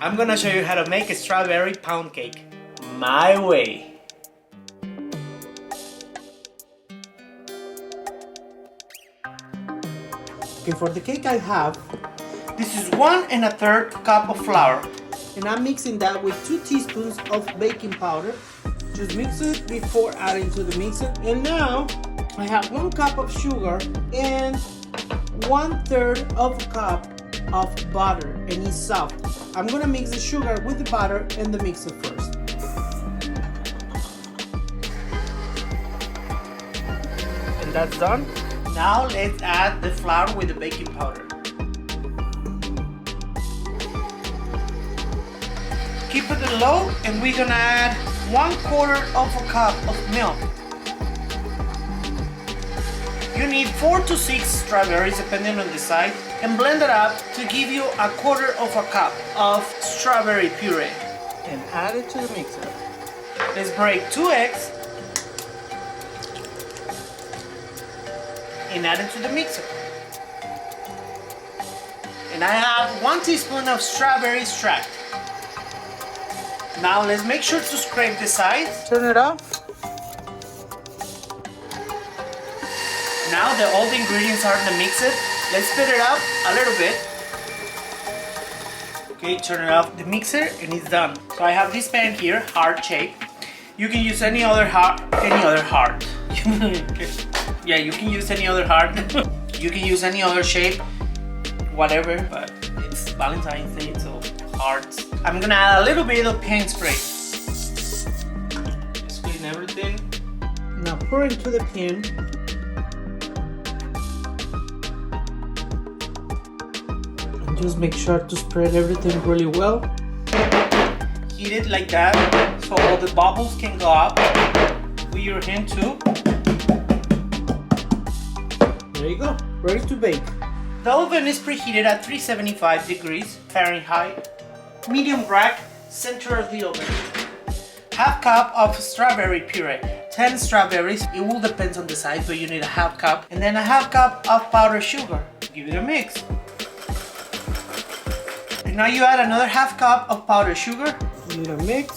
I'm gonna show you how to make a strawberry pound cake my way. Okay, for the cake I have, this is 1 1/3 cup of flour. And I'm mixing that with 2 teaspoons of baking powder. Just mix it before adding to the mixer. And now I have 1 cup of sugar and 1/3 of a cup of butter, and it's soft. I'm gonna mix the sugar with the butter and the mixer first. And that's done. Now let's add the flour with the baking powder. Keep it low, and we're gonna add 1/4 of a cup of milk. You need 4 to 6 strawberries depending on the size, and blend it up to give you 1/4 of a cup of strawberry puree. And add it to the mixer. Let's break 2 eggs and add it to the mixer. And I have 1 teaspoon of strawberry extract. Now let's make sure to scrape the sides. Turn it off. Now that all the ingredients are in the mixer, let's speed it up a little bit. Okay, turn it off the mixer and it's done. So I have this pan here, heart shape. You can use any other heart. Yeah, you can use any other heart. You can use any other shape, whatever, but it's Valentine's Day, so hearts. I'm gonna add a little bit of paint spray. Just clean everything. Now pour into the pan. And just make sure to spread everything really well. Heat it like that so all the bubbles can go up. With your hand too. There you go, ready to bake. The oven is preheated at 375 degrees Fahrenheit. Medium rack, center of the oven. 1/2 cup of strawberry puree. 10 strawberries, it will depend on the size, but you need a 1/2 cup. And then a 1/2 cup of powdered sugar. Give it a mix. And now you add another 1/2 cup of powdered sugar. Give it a mix.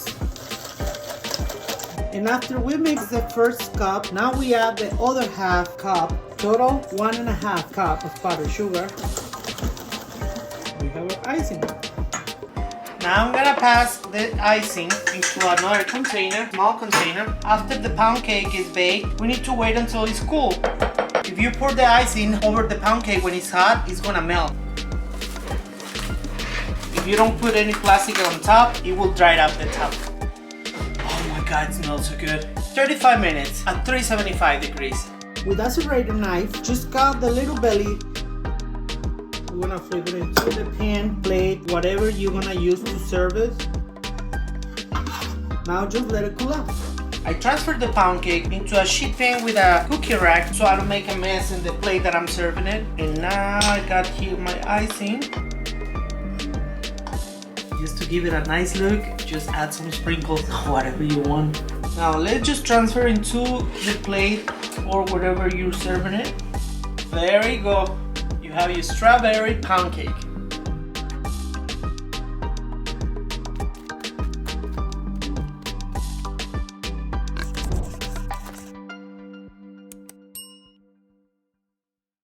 And after we mix the first cup, now we add the other 1/2 cup. Total 1 1/2 cup of powdered sugar. We have our icing. Now I'm gonna pass the icing into another container, small container. After the pound cake is baked, we need to wait until it's cool. If you pour the icing over the pound cake when it's hot, it's gonna melt. If you don't put any plastic on top, it will dry up the top. Oh my God, it smells so good. 35 minutes at 375 degrees. With a serrated knife, just cut the little belly. We're gonna flip it into the pan, plate, whatever you're gonna use to serve it. Now just let it cool off. I transferred the pound cake into a sheet pan with a cookie rack so I don't make a mess in the plate that I'm serving it. And now I got here my icing. Just to give it a nice look, just add some sprinkles, whatever you want. Now let's just transfer into the plate or whatever you're serving it. There you go. You have your strawberry pound cake.